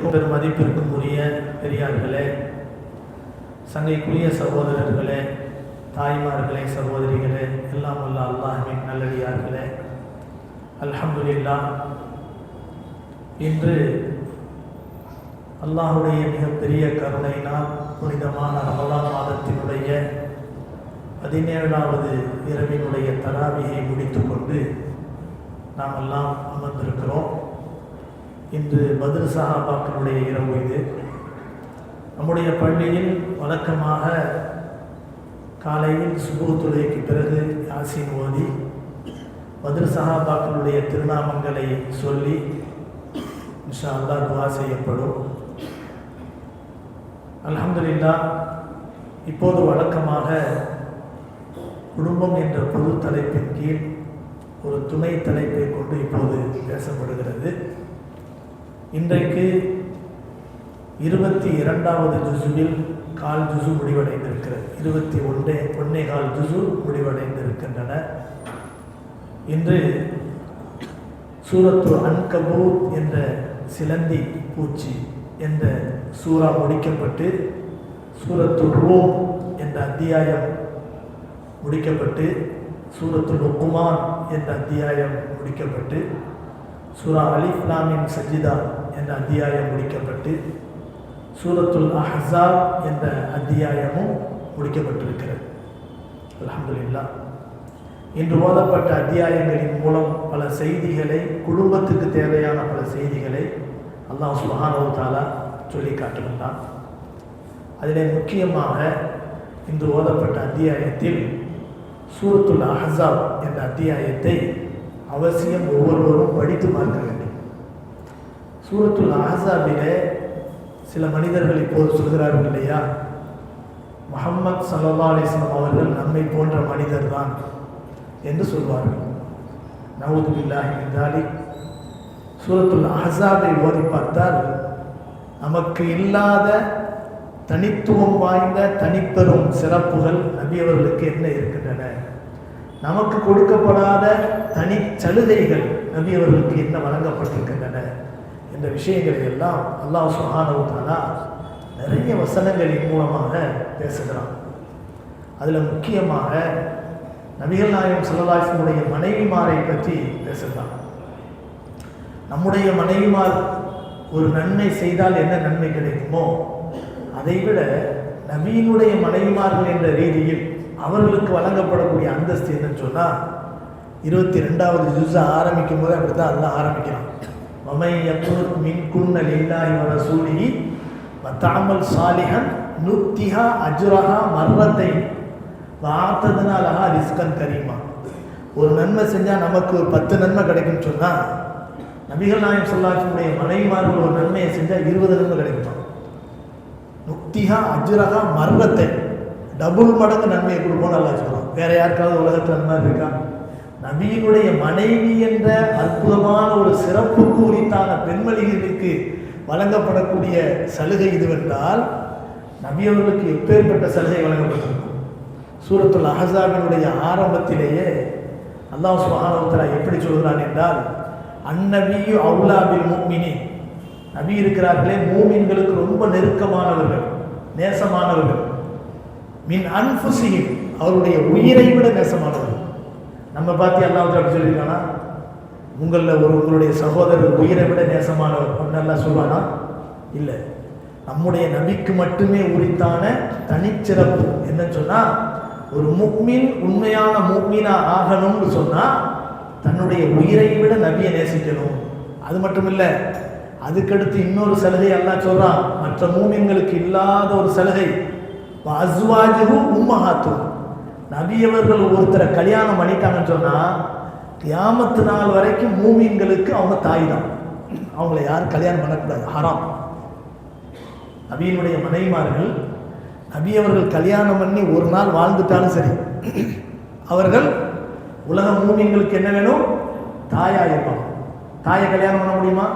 கண்ணியத்திற்கும் பெரும் மதிப்பிற்கும் உரிய பெரியார்களே, சங்கைக்குரிய சகோதரர்களே, தாய்மார்களே, சகோதரிகளே, எல்லாம் வல்ல அல்லாஹ்வின் நல்லடியார்களே, அல்ஹம்துலில்லாஹ். இன்று அல்லாஹுடைய மிகப்பெரிய கருணையினால் புனிதமான ரமலான் மாதத்தினுடைய 17வது இரவினுடைய தராவியை முடித்து கொண்டு நாம் எல்லாம் அமர்ந்திருக்கிறோம். இன்று பத்ர் சஹாபாக்களுடைய இரவு இது. நம்முடைய பள்ளியில் வழக்கமாக காலையில் சுபூஹ் தொழுகைக்கு பிறகு யாசீன் ஓதி பத்ர் சஹாபாக்களுடைய திருநாமங்களை சொல்லி இன்ஷா அல்லாஹ் துஆ செய்யப்படும். அல்ஹம்துலில்லாஹ். இப்போது வழக்கமாக குடும்பம் என்ற பொது தலைப்பின் கீழ் ஒரு துணை தலைப்பை கொண்டு இப்போது பேசப்படுகிறது. இன்றைக்கு 22வது ஜுசுவில் கால் ஜுசு முடிவடைந்திருக்கிறது. 21.25 ஜுசு முடிவடைந்திருக்கின்றன. இன்று சூரத்து அன்கபூத் என்ற சிலந்தி பூச்சி என்ற சூரா முடிக்கப்பட்டு, சூரத்து ரூம் என்ற அத்தியாயம் முடிக்கப்பட்டு, சூரத்து லுக்மான் என்ற அத்தியாயம் முடிக்கப்பட்டு, சூரா அலிஃப் லாம் மிம் சஜ்தா என்ற அத்தியாயம் முடிக்கப்பட்டு, சூரத்துல் அஹ்ஸாப் என்ற அத்தியாயமும் முடிக்கப்பட்டிருக்கிறது. அல்ஹம்துலில்லாஹ். இன்று ஓதப்பட்ட அத்தியாயங்களின் மூலம் பல செய்திகளை, குடும்பத்துக்கு தேவையான பல செய்திகளை அல்லாஹ் சுப்ஹானஹு வ தஆலா சொல்லி காட்டுகின்றான். அதிலே முக்கியமாக இன்று ஓதப்பட்ட அத்தியாயத்தில் சூரத்துல் அஹ்ஸாப் என்ற அத்தியாயத்தை அவசியம் ஒவ்வொருவரும் படித்து பார்க்க வேண்டும். சூரத்துல் அஹ்ஸாபிலே சில மனிதர்கள் இப்போது சொல்கிறார்கள் இல்லையா, முஹம்மது ஸல்லல்லாஹு அலைஹி வஸல்லம் அவர்கள் நம்மை போன்ற மனிதர் தான் என்று சொல்வார்கள். நஊது பில்லாஹி மின் தாலிக். சூரத்துல் அஹ்ஸாபை ஓதி பார்த்தால் நமக்கு இல்லாத தனித்துவம் வாய்ந்த தனிப்பெரும் சிறப்புகள் நபி அவர்களுக்கு என்ன இருக்கின்றன, நமக்கு கொடுக்கப்படாத தனி சலுகைகள் நபி அவர்களுக்கு என்ன வழங்கப்பட்டிருக்கின்றன என்ற விஷயங்களை எல்லாம் அல்லாஹ் சுப்ஹானஹு வ தஆலா நிறைய வசனங்களின் மூலமாக பேசுகிறான். அதில் முக்கியமாக நபிகள் நாயகம் ஸல்லல்லாஹு அலைஹி வஸல்லம் மனைவிமாரை பற்றி பேசுகிறான். நம்முடைய மனைவிமார் ஒரு நன்மை செய்தால் என்ன நன்மை கிடைக்குமோ அதைவிட நபியினுடைய மனைவிமார்கள் என்ற ரீதியில் அவர்களுக்கு வழங்கப்படக்கூடிய அந்தஸ்து என்னன்னு சொன்னால் 22வது ஜுஸ் ஆரம்பிக்கும் போது அப்படி தான் அல்லாஹ் ஆரம்பிக்கிறான். வமை யக்னுத் மின்குன்ன லில்லாஹி வ ரசூலிஹி வ தஅமல் சாலிஹன் நுத்திஹா அஜ்ரஹா மர்ரத்தைன் வ ஆதத்னா லஹா ரிஸ்கன் கரீமா. ஒரு நன்மை செஞ்சால் நமக்கு ஒரு 10 நன்மை கிடைக்கும்னு சொன்னால், நபிகள் நாயகம் ஸல்லல்லாஹு அலைஹி வஸல்லம் மனைவிமார்கள் ஒரு நன்மையை செஞ்சால் 20 நன்மை கிடைக்கும். நுத்திஹா அஜ்ரஹா மர்ரத்தை, டபுள் மடங்கு நன்மையை கொடுப்போம்னு அல்லாஹ் சொல்கிறான். வேற யாருக்காவது உலகத்தில் அந்த மாதிரி இருக்கா? நபியினுடைய மனைவி என்ற அற்புதமான ஒரு சிறப்புக்கு உரித்தான பெண்மணிகளுக்கு வழங்கப்படக்கூடிய சலுகை இதுவென்றால், நபி அவர்களுக்கு எப்பேற்பட்ட சலுகை வழங்கப்பட்டிருக்கும். சூரத்துல் அஹ்ஸாபினுடைய ஆரம்பத்திலேயே அல்லாஹ் சுப்ஹானஹு வ தஆலா எப்படி சொல்கிறான் என்றால், அந்நபியு அவுலா பில் முஃமினீன். நபி இருக்கிறார்களே மூமின்களுக்கு ரொம்ப நெருக்கமானவர்கள், நேசமானவர்கள். மின் அன்ஃபுஸிஹிம், அவருடைய உயிரை விட நேசமானவர்கள். நம்ம பார்த்து அல்லாஹ் அப்படி சொல்லியிருக்கானா, உங்களுடைய சகோதரர் உயிரை விட நேசமானவர் அப்படின்னு அல்லாஹ் சொல்வானா? இல்லை. நம்முடைய நபிக்கு மட்டுமே உரித்தான தனிச்சிறப்பு என்னன்னு சொன்னால், ஒரு முஃமின் உண்மையான முஃமினா ஆகணும்னு சொன்னால் தன்னுடைய உயிரை விட நபியை நேசிக்கணும். அது மட்டும் இல்லை, அதுக்கடுத்து இன்னொரு சலுகை அல்லாஹ் சொல்கிறான், மற்ற மூமின்களுக்கு இல்லாத ஒரு சலுகை. அஸ்வாஜுஹு உம்மஹாத்து. நபி அவர்கள் ஒருத்தரை கல்யாணம் பண்ணிட்டாங்கன்னு சொன்னால் கியாமத்து நாள் வரைக்கும் மூமின்களுக்கு அவங்க தாய் தான். அவங்கள யாரும் கல்யாணம் பண்ணக்கூடாது, ஹராம். நபியினுடைய மனைவிமார்கள் நபி அவர்கள் கல்யாணம் பண்ணி ஒரு நாள் வாழ்ந்துட்டாலும் சரி, அவர்கள் உலக மூமின்களுக்கு என்ன வேணும்? தாயாக இருப்பாங்க. தாயை கல்யாணம் பண்ண முடியுமா?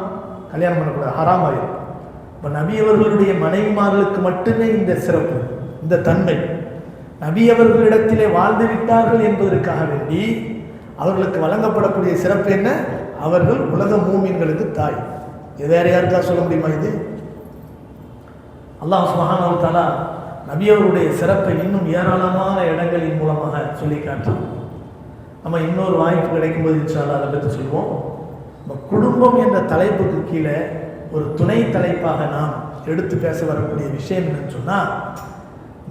கல்யாணம் பண்ணக்கூடாது, ஹராம் ஆகிடும். இப்போ நபி அவர்களுடைய மனைவிமார்களுக்கு மட்டுமே இந்த சிறப்பு, இந்த தன்மை. நபி அவர்களிடத்திலே வாழ்ந்து விட்டார்கள் என்பதற்காக வேண்டி அவர்களுக்கு வழங்கப்படக்கூடிய சிறப்பு என்ன? அவர்கள் உலக மூமின்களுக்கு தாய். இது வேற யாருக்கா சொல்ல முடியுமா? இது அல்லாஹ் சுப்ஹானஹு வ தஆலா நபி அவருடைய சிறப்பை இன்னும் ஏராளமான இடங்களின் மூலமாக சொல்லி காட்டுறோம். நம்ம இன்னொரு வாய்ப்பு கிடைக்கும்போது இன்ஷா அல்லாஹ் அதை பற்றி சொல்லுவோம். நம்ம குடும்பம் என்ற தலைப்புக்கு கீழே ஒரு துணை தலைப்பாக நாம் எடுத்து பேச வரக்கூடிய விஷயம் என்னன்னு சொன்னால்,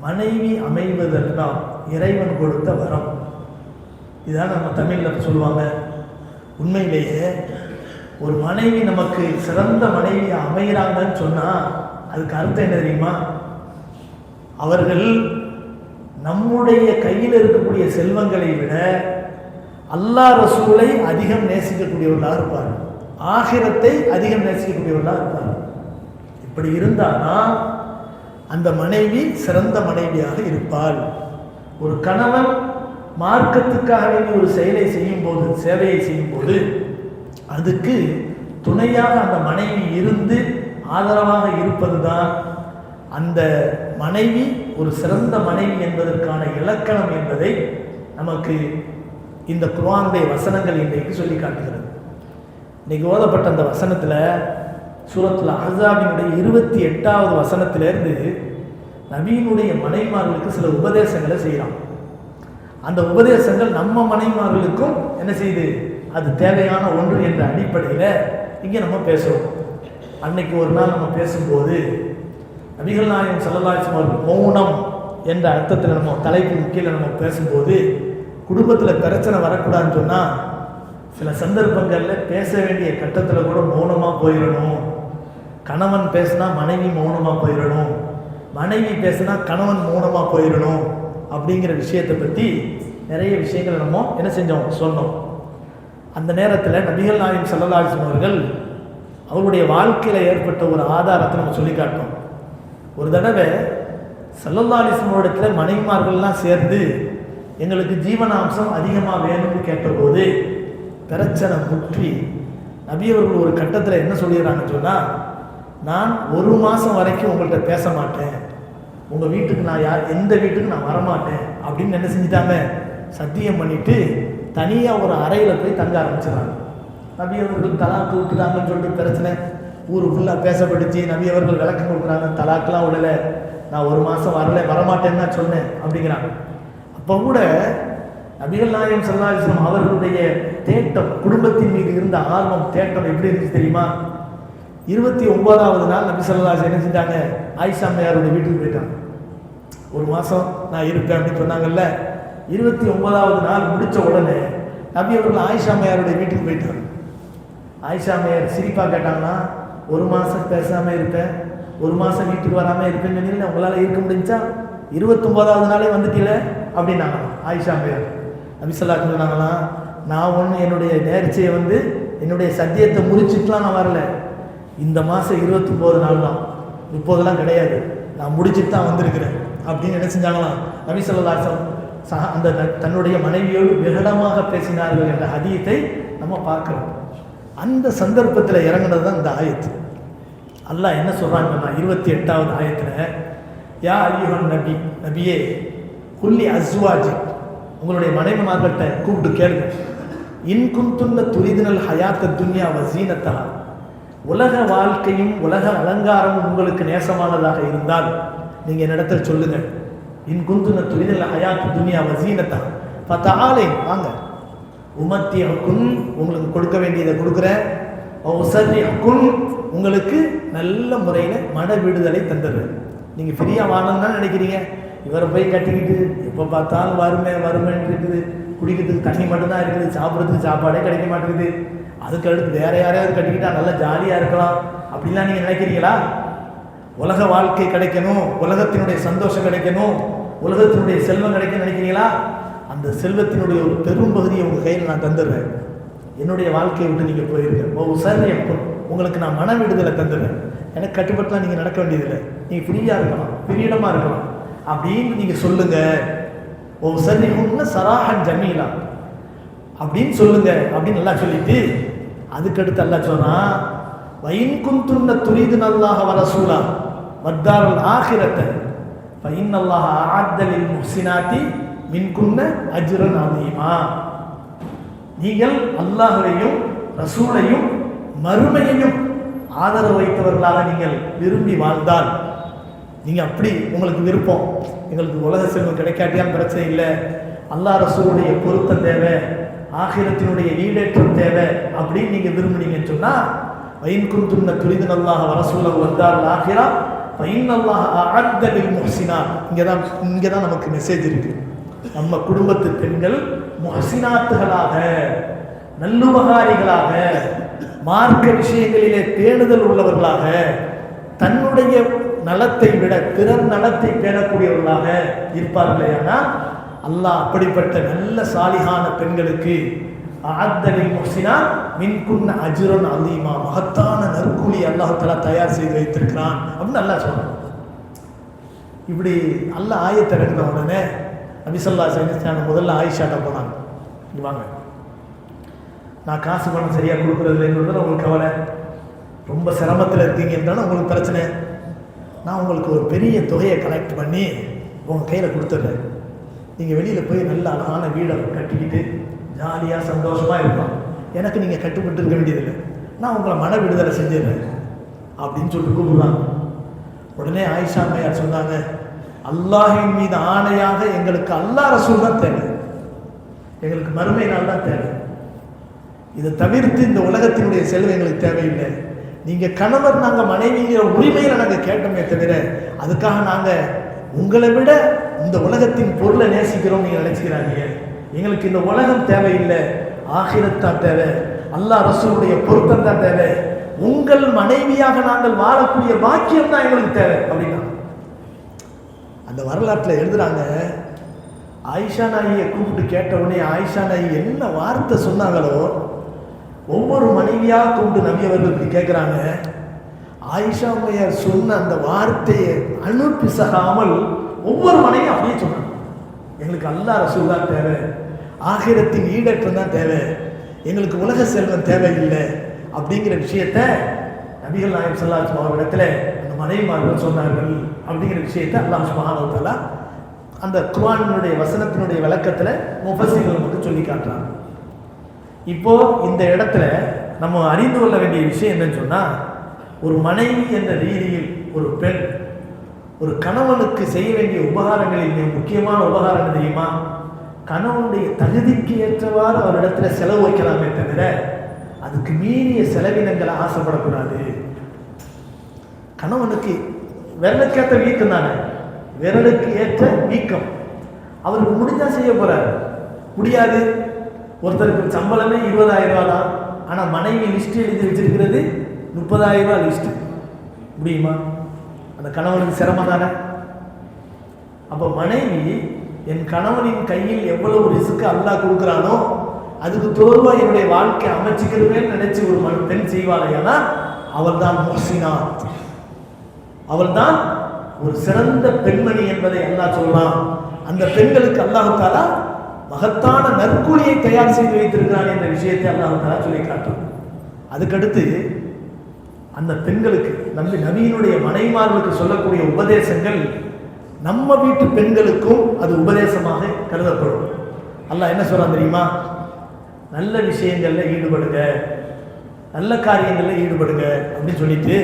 மனைவி அமைவதெல்லாம் இறைவன் கொடுத்த வரம். இதுதான் நம்ம தமிழில் சொல்லுவாங்க. உண்மையிலேயே ஒரு மனைவி நமக்கு சிறந்த மனைவியை அமைகிறாங்கன்னு சொன்னால் அதுக்கு அர்த்தம் என்ன தெரியுமா? அவர்கள் நம்முடைய கையில் இருக்கக்கூடிய செல்வங்களை விட அல்லாஹ் ரசூலை அதிகம் நேசிக்கக்கூடியவர்களாக இருப்பார், ஆகிரத்தை அதிகம் நேசிக்கக்கூடியவர்களாக இருப்பார். இப்படி இருந்தால்தான் அந்த மனைவி சிறந்த மனைவியாக இருப்பாள். ஒரு கணவன் மார்க்கத்துக்காக வேண்டிய ஒரு செயலை செய்யும் போது, சேவையை செய்யும் போது, அதுக்கு துணையாக அந்த மனைவி இருந்து ஆதரவாக இருப்பது தான் அந்த மனைவி ஒரு சிறந்த மனைவி என்பதற்கான இலக்கணம் என்பதை நமக்கு இந்த குர்ஆனுடைய வசனங்கள் இன்றைக்கு சொல்லி காட்டுகிறது. இன்னைக்கு ஓதப்பட்ட அந்த வசனத்தில் சூரத்துல் அஹ்ஸாபினுடைய 28வது வசனத்திலிருந்து நபியினுடைய மனைவிமார்களுக்கு சில உபதேசங்களை செய்கிறான். அந்த உபதேசங்கள் நம்ம மனைவிமார்களுக்கும் என்ன செய்யுது, அது தேவையான ஒன்று என்ற அடிப்படையில் இங்கே நம்ம பேசுகிறோம். அன்னைக்கு ஒரு நாள் நம்ம பேசும்போது நபிகள் நாயகம் ஸல்லல்லாஹு அலைஹி வஸல்லம் மௌனம் என்ற அர்த்தத்தில் நம்ம தலைப்பு கீழே நம்ம பேசும்போது, குடும்பத்தில் பிரச்சனை வரக்கூடாதுன்னு சொன்னால் சில சந்தர்ப்பங்களில் பேச வேண்டிய கட்டத்தில் கூட மௌனமாக போயிடணும். கணவன் பேசினா மனைவி மௌனமாக போயிடணும், மனைவி பேசினா கணவன் மௌனமாக போயிடணும் அப்படிங்கிற விஷயத்தை பற்றி நிறைய விஷயங்கள் நம்ம என்ன செஞ்சோம், சொன்னோம். அந்த நேரத்தில் நபிகள் நாயகம் ஸல்லல்லாஹு அலைஹி வஸல்லம் அவர்கள் அவருடைய வாழ்க்கையில் ஏற்பட்ட ஒரு ஆதாரத்தை நம்ம சொல்லி காட்டோம். ஒரு தடவை ஸல்லல்லாஹு அலைஹி வஸல்லம் இடத்துல மனைவிமார்கள்லாம் சேர்ந்து எங்களுக்கு ஜீவனாம்சம் அதிகமாக வேணும்னு கேட்டபோது பிரச்சனை முற்றி நபி அவர்கள் ஒரு கட்டத்தில் என்ன சொல்லிடுறாங்கன்னு சொன்னால், நான் ஒரு மாதம் வரைக்கும் உங்கள்கிட்ட பேச மாட்டேன், உங்கள் வீட்டுக்கு நான் எந்த வீட்டுக்கு நான் வரமாட்டேன் அப்படின்னு என்ன செஞ்சிட்டாங்க, சத்தியம் பண்ணிவிட்டு தனியாக ஒரு அறையில் போய் தங்க ஆரம்பிச்சிடறாங்க. நபி அவர்கள் தலாக்கு விட்டுட்டாங்கன்னு சொல்லிட்டு பிரச்சனை ஊர் ஃபுல்லாக பேசப்படுச்சு. நபி அவர்கள் விளக்கம் கொடுக்குறாங்க, தலாக்கெலாம் விடலை, நான் ஒரு மாதம் வரமாட்டேன்னு தான் சொன்னேன் அப்படிங்கிறாங்க. அப்போ கூட நபிகள் நாயகம் ஸல்லல்லாஹு அலைஹி வஸல்லம் அவர்களுடைய தேட்டம், குடும்பத்தின் மீது இருந்த ஆர்வம், தேட்டம் எப்படி இருந்துச்சு தெரியுமா? 29வது நாள் நபி ஸல்லல்லாஹு அலைஹி வஸல்லம் என்ன செஞ்சாங்க, ஆயிஷா அம்மையாருடைய வீட்டுக்கு போயிட்டாங்க. ஒரு மாதம் நான் இருப்பேன் அப்படின்னு சொன்னாங்கல்ல. 29வது நாள் முடித்த உடனே நபி அவர்கள் ஆயிஷா அம்மையாருடைய வீட்டுக்கு போயிட்டாங்க. ஆயிஷா அம்மையார் சிரிப்பாக கேட்டாங்கன்னா, ஒரு மாதம் பேசாமல் இருப்பேன், ஒரு மாதம் வீட்டுக்கு வராமல் இருப்பேன்னு சொன்னீங்கன்னா உங்களால் இருக்க முடிஞ்சா? 29வது நாளே வந்துட்டீங்களே அப்படின்னாங்க ஆயிஷா அம்மையார். நபி ஸல்லல்லாஹு அலைஹி வஸல்லம் சொன்னாங்களாம், நான் ஒன்று என்னுடைய நேர்ச்சியை என்னுடைய சத்தியத்தை முறிச்சிட்டுலாம் நான் வரல, இந்த மாதம் 29 நாள் தான், 30லாம் கிடையாது, நான் முடிச்சுட்டு தான் வந்திருக்கிறேன் அப்படின்னு என்ன செஞ்சாங்களாம் நபி ஸல்லல்லாஹு அலைஹி வஸல்லம் அந்த தன்னுடைய மனைவியோடு விகடமாக பேசினார்கள் என்ற ஹதீஸை நம்ம பார்க்கிறோம். அந்த சந்தர்ப்பத்தில் இறங்கினது தான் இந்த ஆயத்து. அல்லாஹ் என்ன சொல்கிறாங்கன்னா 28வது ஆயத்தில், யா அய்யுஹன் நபி, நபியே, குல்லி அஸ்வாஜி, உங்களுடைய மனைவிமார்கள்ட்ட கூப்பிட்டு கேளுங்க, இன் குந்துன்ன துரிதினல் ஹயாத்த துன்யா வஸீனத்தா, உலக வாழ்க்கையும் உலக அலங்காரமும் உங்களுக்கு நேசமானதாக இருந்தால் நீங்கள் என்னிடத்தில் சொல்லுங்கள். இன் குந்துன்ன துரிதினல் ஹயாத்த துன்யா வஸீனத்தா ஃபதஆலை, வாங்க, உமத்தியக்குன், உங்களுக்கு கொடுக்க வேண்டியதை கொடுக்குறேன், உஸர்ரிஹுன், உங்களுக்கு நல்ல முறையில் மன விடுதலை தந்துடுறேன். நீங்கள் ஃப்ரீயாக வாழணும்னு தான் நினைக்கிறீங்க, இவரை போய் கட்டிக்கிட்டு எப்போ பார்த்தாலும் வறுமைன்னு இருக்குது, குடிக்கிறதுக்கு தண்ணி மட்டும்தான் இருக்குது, சாப்பிட்றதுக்கு சாப்பாடே கிடைக்க மாட்டேங்குது, அதுக்கு அடுத்து வேற யாரையாவது கட்டிக்கிட்டா நல்லா ஜாலியாக இருக்கலாம் அப்படின்லாம் நீங்கள் நினைக்கிறீங்களா? உலக வாழ்க்கை கிடைக்கணும், உலகத்தினுடைய சந்தோஷம் கிடைக்கணும், உலகத்தினுடைய செல்வம் கிடைக்கணும்னு நினைக்கிறீங்களா? அந்த செல்வத்தினுடைய ஒரு பெரும் பகுதியை உங்கள் கையில் நான் தந்துடுறேன், என்னுடைய வாழ்க்கையை விட்டு நீங்கள் போயிருங்க, சரி, உங்களுக்கு நான் மன விடுதலை தந்துடுறேன், எனக்கு கட்டுப்பட்டுலாம் நீங்கள் நடக்க வேண்டியதில்லை, நீங்கள் ஃப்ரீயாக இருக்கலாம், ஃப்ரீடமாக இருக்கலாம் அப்படின்னு நீங்கள் சொல்லுங்கள். சரி, சராஹன் ஜமீலா அப்படின்னு சொல்லுங்க அப்படின்னு நல்லா சொல்லிட்டு அதுக்கடுத்து அல்லாஹ் சொன்னான், வயின் குந்துன்ன துரீதுன அல்லாஹ வ ரசூலா வத்தாரல் ஆகிரத்தை ஃபஇன்னல்லாஹ அஅத்த லில் முஹ்சினாத்தி மின்குன்ன அஜ்ரன் அதீமா. நீங்கள் அல்லாஹ்வையும் ரசூலையும் மறுமையையும் ஆதரவு வைத்தவர்களாக நீங்கள் விரும்பி வாழ்ந்தால் நீங்கள் அப்படி உங்களுக்கு விருப்பம், எங்களுக்கு உலக செல்வம் கிடைக்காட்டியாலும் பிரச்சனை இல்லை, அல்லாஹ் ரசூலுடைய பொருத்தம் தேவை, ஆகிரத்தினுடைய ஈடேற்றம் தேவை அப்படின்னு நீங்கள் விரும்புனீங்கன்னு சொன்னால் வைன் குந்துன்ன துரிதன் அல்லாஹ் வரசூலஹு வத்தார் ஆகிரா வைன் அல்லாஹ் அஅத்த லில் முஹ்சினாத். இங்கே தான் நமக்கு மெசேஜ் இருக்குது. நம்ம குடும்பத்து பெண்கள் முஹ்சினாத்துகளாக, நல்லுபகாரிகளாக, மார்க்க விஷயங்களிலே பேணுதல் உள்ளவர்களாக, தன்னுடைய நலத்தை விட பிறர் நலத்தை பேணக்கூடியவர்களாக இருப்பார்களே. ஆனால் அல்லாஹ் அப்படிப்பட்ட நல்ல சாலிகான பெண்களுக்கு அஅத்தலில் முஹ்சினாத் மின்குன்ன அஜ்ரன் அலீமா, மகத்தான நற்கூலி அல்லாஹ் தஆலா தயார் செய்து வைத்திருக்கிறான் அப்படின்னு அல்லாஹ் சொல்றான். இப்படி அல்லாஹ் ஆயத்தை இறங்கின உடனே நபி ஸல்லல்லாஹு அலைஹி வஸல்லம் முதல்ல ஆயிஷாட்ட போனாங்க. இங்கே வாங்க, நான் காசு பணம் சரியாக கொடுக்குறது இல்லைங்கிறது உங்களுக்கு கவலை, ரொம்ப சிரமத்தில் இருக்கீங்க என்றாலும் உங்களுக்கு பிரச்சனை, நான் உங்களுக்கு ஒரு பெரிய தொகையை கலெக்ட் பண்ணி உங்கள் கையில் கொடுத்துட்றேன், நீங்கள் வெளியில் போய் நல்ல அழகான வீடை கட்டிக்கிட்டு ஜாலியாக சந்தோஷமாக இருக்கலாம், எனக்கு நீங்கள் கட்டுப்பட்டு இருக்க வேண்டியதில்லை, நான் உங்களை மன விடுதலை செஞ்சிடுறேன் அப்படின்னு சொல்லிட்டு கூப்பிடுறாங்க. உடனே ஆயிஷா அம்மையார் சொன்னாங்க, அல்லாஹின் மீது ஆணையாக எங்களுக்கு அல்லாஹ் ரசூல் தான் தேவை, எங்களுக்கு மறுமை நாள் தான் தேவை, இதை தவிர்த்து இந்த உலகத்தினுடைய செல்வம் எங்களுக்கு தேவையில்லை. நீங்கள் கணவர், நாங்கள் மனைவிங்கிற உரிமையில் நாங்கள் கேட்டோமே தவிர அதுக்காக நாங்கள் உங்களை விட இந்த உலகத்தின் பொருளை நேசிக்கிறோம் நீங்கள் நினைச்சுக்கிறாங்க. எங்களுக்கு இந்த உலகம் தேவையில்லை, ஆகிரத்தான் தேவை, அல்லாஹ் ரசூலுடைய பொருத்தம் தான் தேவை, உங்கள் மனைவியாக நாங்கள் வாழக்கூடிய பாக்கியம் தான் எங்களுக்கு தேவை அப்படின்னா. அந்த வரலாற்றில் எழுதுறாங்க, ஆயிஷா நாயியை கூப்பிட்டு கேட்ட உடனே ஆயிஷா நாயி என்ன வார்த்தை சொன்னாங்களோ, ஒவ்வொரு மனைவியாக கூப்பிட்டு நபி அவர்கள் இப்படி கேட்குறாங்க. ஆயிஷா அம்மையார் சொன்ன அந்த வார்த்தையை அனுப்பிசகாமல் ஒவ்வொரு மனைவியும் அப்படியே சொன்னாங்க, எங்களுக்கு அல்லாஹ் ரசூல் தான் தேவை, ஆகிரத்தின் ஈடேற்றம் தான் தேவை, எங்களுக்கு உலக செல்வம் தேவையில்லை அப்படிங்கிற விஷயத்த நபிகள் நாயகம் ஸல்லல்லாஹு அலைஹி வஸல்லம் அவரிடத்துல அந்த மனைவிமார்கள் சொன்னார்கள். அப்படிங்கிற விஷயத்தை அல்லாஹ் சுப்ஹானஹு வ தஆலா அந்த குர்ஆனினுடைய வசனத்தினுடைய விளக்கத்தில் முஃபஸ்ஸிர்கள் நமக்கு சொல்லி காட்டுறாங்க. இப்போ இந்த இடத்துல நம்ம அறிந்து கொள்ள வேண்டிய விஷயம் என்னன்னு சொன்னால், ஒரு மனைவி என்ற ரீதியில் ஒரு பெண் ஒரு கணவனுக்கு செய்ய வேண்டிய உபகாரங்களில் மிக முக்கியமான உபகாரம் தெரியுமா? கணவனுடைய தகுதிக்கு ஏற்றவாறு அவரிடத்துல செலவு வைக்கலாமே தவிர அதுக்கு மீறிய செலவினங்களை ஆசைப்படக்கூடாது. கணவனுக்கு விரலுக்கேற்ற வீக்கம் தானே, விரலுக்கு ஏற்ற வீக்கம், அவருக்கு முடிஞ்சா செய்ய போறாரு, முடியாது. ஒருத்தருக்கு சம்பளமே 20,000 ரூபா தான், ஆனால் மனைவி லிஸ்ட் எழுதி வச்சிருக்கிறது 30,000 ரூபா லிஸ்ட், முடியுமா? அந்த கணவனுக்கு சிரமம் தானே. அப்போ மனைவி என் கணவனின் கையில் எவ்வளவு ரிஸ்க் அல்லாஹ் கொடுக்குறானோ அதுக்கு தோல்வா என்னுடைய வாழ்க்கை அமைச்சிக்கிறதுன்னு நினைச்சு ஒரு பெண் செய்வாளையானா அவள் தான் முஹ்சினாத், அவள் தான் ஒரு சிறந்த பெண்மணி என்பதை அல்லாஹ் சொல்லலாம். அந்த பெண்களுக்கு அல்லாஹ் தஆலா மகத்தான நற்கூலியை தயார் செய்து வைத்திருக்கிறான் என்ற விஷயத்தை அல்லாஹ் தஆலா சொல்லி காட்டுறான். அதுக்கடுத்து அந்த பெண்களுக்கு நபியினுடைய மனைவிமார்களுக்கு சொல்லக்கூடிய உபதேசங்கள் நம்ம வீட்டு பெண்களுக்கும் அது உபதேசமாக கருதப்படும். அல்லாஹ் என்ன சொல்றான் தெரியுமா? நல்ல விஷயங்கள்ல ஈடுபடுங்க, நல்ல காரியங்களில் ஈடுபடுங்க அப்படின்னு சொல்லிட்டு,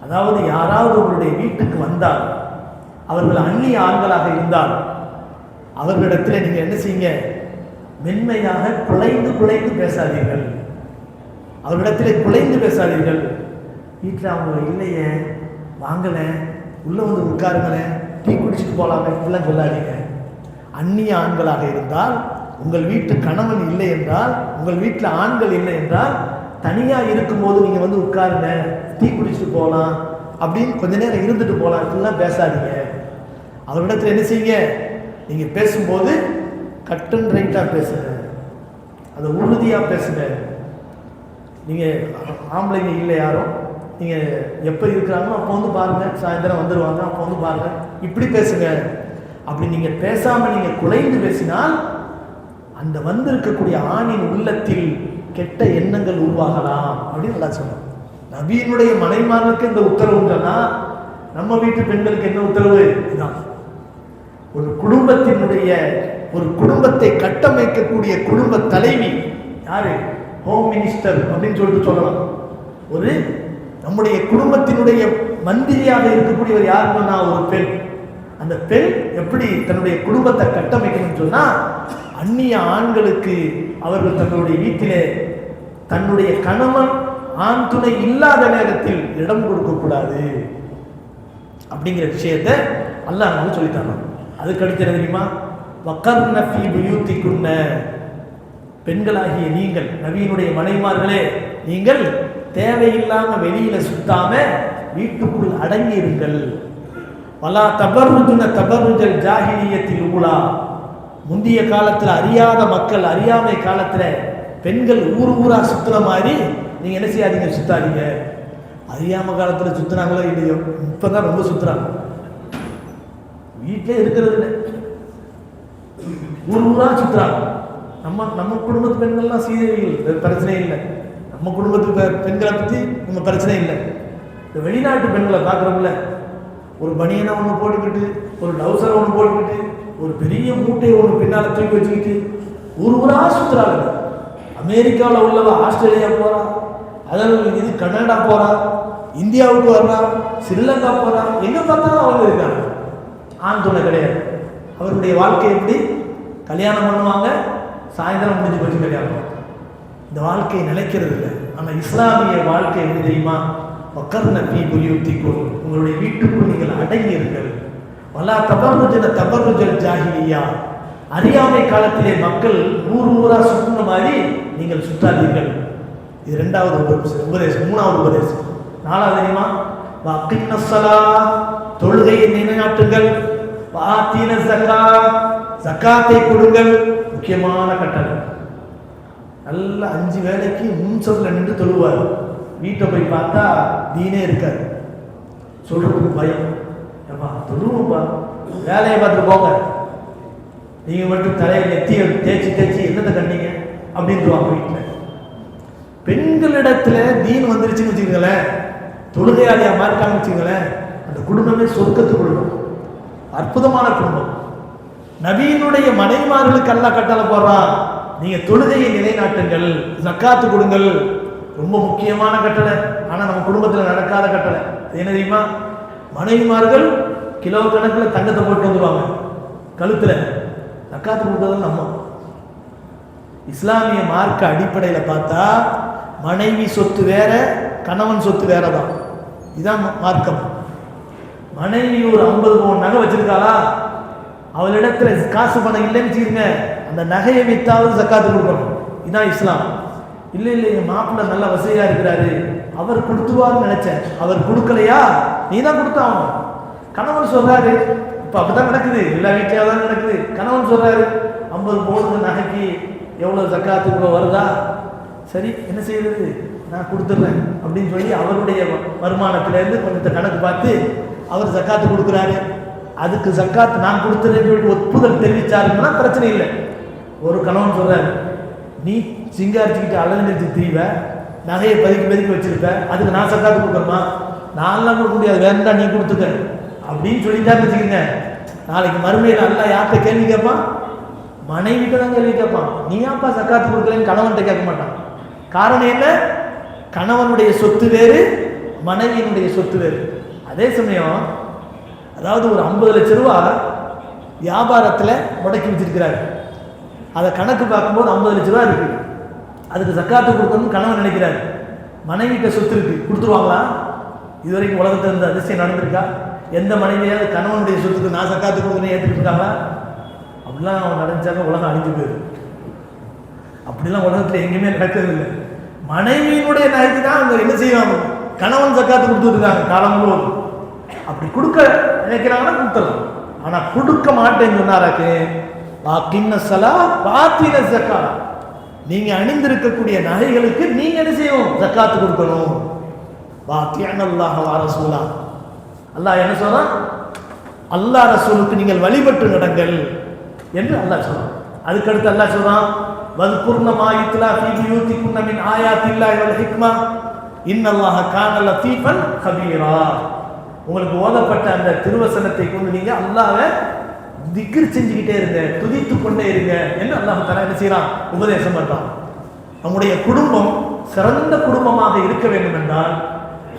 அதாவது யாராவது உங்களுடைய வீட்டுக்கு வந்தால், அவர்கள் அந்நிய ஆண்களாக இருந்தால் அவர்களிடத்தில் நீங்கள் என்ன செய்யுங்க, மென்மையாக குலைந்து குலைந்து பேசாதீர்கள், அவர்களிடத்தில் குலைந்து பேசாதீர்கள். வீட்டில் அவங்க இல்லையே, வாங்கலை, உள்ளே வந்து உட்காருங்களேன், டீ குடிச்சிட்டு போகலாமே, இப்படிலாம் சொல்லாதீங்க. அந்நிய ஆண்களாக இருந்தால், உங்கள் வீட்டு கணவன் இல்லை என்றால், உங்கள் வீட்டில் ஆண்கள் இல்லை என்றால், தனியாக இருக்கும்போது நீங்கள் வந்து உட்காருங்க, டீ குடிச்சிட்டு போகலாம், அப்படின்னு கொஞ்ச நேரம் இருந்துட்டு போகலாம், இப்படிலாம் பேசாதீங்க. அவரிடத்தில் என்ன செய்யுங்க, நீங்கள் பேசும்போது கட் அண்ட் ரைட்டாக பேசுங்க, அதை உறுதியாக பேசுங்க. நீங்கள் ஆம்பளைங்க இல்லை யாரும், நீங்கள் எப்போ இருக்கிறாங்களோ அப்போ வந்து பாருங்கள், சாயந்தரம் வந்துடுவாங்க அப்போ வந்து பாருங்கள், இப்படி பேசுங்க. அப்படி நீங்கள் பேசாமல் நீங்கள் குலைந்து பேசினால் அந்த வந்திருக்கக்கூடிய ஆணின் உள்ளத்தில் கெட்ட எண்ணங்கள் உருவாகலாம் அப்படின்னு நல்லா சொன்னாங்க. நபியினுடைய மனைமார்களுக்கு இந்த உத்தரவுன்னா நம்ம வீட்டு பெண்களுக்கு என்ன உத்தரவு? இதுதான். ஒரு குடும்பத்தினுடைய ஒரு குடும்பத்தை கட்டமைக்கக்கூடிய குடும்ப தலைவி யாரு? ஹோம் மினிஸ்டர் அப்படின்னு சொல்லிட்டு சொல்லலாம். ஒரு நம்முடைய குடும்பத்தினுடைய மந்திரியாக இருக்கக்கூடியவர் யாருன்னா ஒரு பெண். அந்த பெண் எப்படி தன்னுடைய குடும்பத்தை கட்டமைக்கணும்னு சொன்னா, அந்நிய ஆண்களுக்கு அவர்கள் தங்களுடைய வீட்டிலே தன்னுடைய கணவன் ஆண் துணை இல்லாத நேரத்தில் இடம் கொடுக்கக்கூடாது அப்படிங்கிற விஷயத்தை அல்லாஹ் நமக்கு சொல்லித்தாங்க. அதுக்கு அடுத்து தெரியுமா, வக்கர்ன ஃபீ புயூத்திகுன்ன, பெண்களாகிய நீங்கள் நபியினுடைய மனைவிமார்களே, நீங்கள் தேவையில்லாம வெளியில சுத்தாம வீட்டுக்குள் அடங்கி இருங்கள். வலா தபர்ருஜுன தபர்ருஜல் ஜாஹிலியத்தில் ஊலா, முந்திய காலத்தில் அறியாத மக்கள் அறியாமை காலத்துல பெண்கள் ஊர் ஊரா சுத்துற மாதிரி நீங்க என்ன செய்யாதீங்க, சுத்தாதீங்க. அறியாம காலத்துல சுத்துனாங்களோ இல்லையோ, இப்பதான் ரொம்ப சுத்துறாங்க. வீட்டிலே இருக்கிறது இல்லை, ஊர் ஊரா சுத்துறாங்க. நம்ம குடும்பத்து பெண்கள்லாம் சீதைகள் பிரச்சனை இல்லை, நம்ம குடும்பத்து பெண்களை பத்தி நம்ம பிரச்சனை இல்லை. இந்த வெளிநாட்டு பெண்களை பார்க்குறோம்ல, ஒரு பனியனை ஒன்று போட்டுக்கிட்டு, ஒரு டவுசரை ஒன்று போட்டுக்கிட்டு, ஒரு பெரிய மூட்டையை ஒன்று பின்னால் தூக்கி வச்சுக்கிட்டு ஊர் ஊரா சுற்றுறாங்க. அமெரிக்காவில் உள்ளவ ஆஸ்திரேலியா போகிறா, அதாவது இது கனடா போகிறா, இந்தியாவுக்கு வர்றா, ஸ்ரீலங்கா போகிறா, எங்கே பார்த்தாலும் அவங்க இருக்காங்க. ஆண் துணை கிடையாது. அவருடைய வாழ்க்கை எப்படி, கல்யாணம் பண்ணுவாங்க, சாயந்தரம் முடிஞ்சு போச்சு கல்யாணம். இந்த வாழ்க்கை நிலைக்கிறது இல்லை. ஆனால் இஸ்லாமிய வாழ்க்கை எப்படி தெரியுமா, வக்கர்ன ஃபீ புயூத்திகுன், உங்களுடைய வீட்டுக்குள் நீங்கள் அடங்கி இருங்கள். வலா தபர்ருஜுன தபர்ருஜல் ஜாஹிலியா, அறியாமை காலத்திலே மக்கள் ஊர் ஊரா சுற்றுன மாதிரி நீங்கள் சுற்றாதீர்கள். இது இரண்டாவது உபதேசம். மூணாவது உபதேசம். நாலாவது தெரியுமா, வஅகிம்ன ஸலாத், தொழுகையை நிலைநாட்டுங்கள். வஆதீன ஸகாத், ஸகாத்தை கொடுங்கள். முக்கியமான கட்டளை. நல்ல 5 வேளைக்கு முன்சப்ல நின்று தொழுவார். வீட்டை போய் பார்த்தா தீனே இருக்காது. சொல்றதுக்கு பயம், ஏப்பா தொழுவோம்ப்பா, வேலையை பார்த்து போங்க, நீங்க மட்டும் தலையை நெத்தியை தேய்ச்சி என்னத்தை கண்டீங்க அப்படின்ட்டுவாங்க வீட்டில். பெண்களிடத்துல தீன் வந்துருச்சுன்னு வச்சுக்கோங்களேன், தொழுகையாளியா மாறிட்டாங்கன்னு வச்சுக்கோங்களேன், அந்த குடும்பமே சொர்க்கத்து குடும்பம், அற்புதமான குடும்பம். நபியினுடைய மனைவிமார்களுக்கு அல்லாஹ் கட்டளை போடுறான், நீங்க தொழுகையை நிலைநாட்டுங்கள், ஜக்காத்து கொடுங்கள். ரொம்ப முக்கியமான கட்டளை. ஆனா நம்ம குடும்பத்தில் நடக்காத கட்டளை. என்ன தெரியுமா, மனைவிமார்கள் கிலோ கணக்கில் தங்கத்தை போட்டு வந்துடுவாங்க கழுத்துல, ஜக்காத்து கொடுக்கறது நம்ம. இஸ்லாமிய மார்க்க அடிப்படையில் பார்த்தா மனைவி சொத்து வேற, கணவன் சொத்து வேற தான். இதுதான் மார்க்கம். மனைவி ஒரு 50 பவுன் நகை வச்சிருக்காளா, அவளிடத்துல காசு பணம் இல்லைன்னு வச்சுக்கோங்க, அந்த நகையை வித்தாவது ஜக்காத்து கொடுக்கணும். இதுதான் இஸ்லாம். இல்லை என் மாப்பிள்ளை நல்ல வசதியா இருக்கிறாரு, அவர் கொடுத்துவார்னு நினைச்சேன், அவர் கொடுக்கலையா, நீ தான் கொடுத்தாங்க. கணவன் சொல்றாரு, இப்ப அப்படிதான் நடக்குது, எல்லா வீட்லயும் தான் நடக்குது. கணவன் சொல்றாரு, 50 பவுனுக்கு நகைக்கு எவ்வளவு ஜக்காத்து வருதா, சரி என்ன செய்யறது, நான் கொடுத்துட்றேன் அப்படின்னு சொல்லி அவருடைய வருமானத்திலேருந்து கொஞ்சத்தை கணக்கு பார்த்து அவர் ஜக்காத்து கொடுக்குறாரு. அதுக்கு ஜக்காத்து நான் கொடுத்துறேன்னு சொல்லிட்டு ஒப்புதல் தெரிவிச்சாருன்னா பிரச்சனை இல்லை. ஒரு கணவன் சொல்றாரு, நீ சிங்காரிச்சுக்கிட்டு அலங்கரிச்சு திரிவ, நகையை பதுக்கி வச்சிருப்ப, அதுக்கு நான் சக்காத்து கொடுக்கணுமா, நான்லாம் கொடுக்க முடியாது, வேண்டாம் நீ கொடுத்துக்க அப்படின்னு சொல்லிட்டாருன்னு வச்சுக்கோங்க, நாளைக்கு மறுமையில் அல்லாஹ் யார்கிட்ட கேள்வி கேட்பான், மனைவிட்ட தான் கேள்வி கேட்பான். நீ யாப்பா சக்காத்து கொடுக்கலன்னு கணவன்கிட்ட கேட்க மாட்டான். காரணம் என்ன, கணவனுடைய சொத்து வேறு, மனைவியினுடைய சொத்து வேறு. அதே சமயம் அதாவது ஒரு 50 லட்சம் ரூபா வியாபாரத்தில் முடக்கி வச்சிருக்கிறாரு, அதை கணக்கு பார்க்கும்போது 50 லட்ச ரூபா இருக்கு, அதுக்கு ஜக்காத்து கொடுக்கணும்னு கணவன் நினைக்கிறாரு. மனைவிட்ட சொத்து இருக்கு, கொடுத்துருவாங்களா? இதுவரைக்கும் உலகத்தில் இருந்த அதிசயம் நடந்திருக்கா? எந்த மனைவியாவது கணவனுடைய சொத்துக்கு நான் ஜக்காத்து கொடுக்கணும்னு ஏற்றுக்கிட்டு இருக்காங்களா? அப்படிலாம் அவன் நடந்துச்சாங்க உலகம் அழிஞ்சு போயிடும். அப்படிலாம் உலகத்தில் எங்கேயுமே நடக்கிறது இல்லை. மனைவியினுடைய நகைக்கு தான் அவங்க என்ன செய்வாங்க, கணவன் ஜக்காத்து கொடுத்துட்டு இருக்காங்க காலம் முழுவதும். அப்படி கொடுக்க நினைக்கிறாங்கன்னா கொடுத்துடலாம். ஆனா கொடுக்க மாட்டேன்னு சொன்னாராக்கு, நீங்க அணிந்திருக்கக்கூடிய நகைகளுக்கு நீங்க என்ன செய்யணும், ஜக்காத்து கொடுக்கணும். அல்லாஹ் என்ன சொல்றான், அல்லாஹ் ரசூலுக்கு நீங்கள் வழிபட்டு நடங்கள் என்று அல்லாஹ் சொல்றான். அதுக்கடுத்து அல்லாஹ் சொல்றான், வذ்குர்ன மா யுத்லா ஃபீ புயூத்திகுன்ன மின் ஆயாத்தில்லாஹி வல் ஹிக்மா இன்னல்லாஹ கான லதீஃபன் கபீரா. உங்களுக்கு ஓதப்பட்ட அந்த திருவசனத்தை கொண்டு நீங்க அல்லாஹ்வை திக்ர் செஞ்சுக்கிட்டே இருங்க, துதித்து கொண்டே இருங்க என்று அல்லாஹ் தஆலா என்ன செய்யறான், உபதேசம் பண்றான். நம்முடைய குடும்பம் சிறந்த குடும்பமாக இருக்க வேண்டும் என்றால்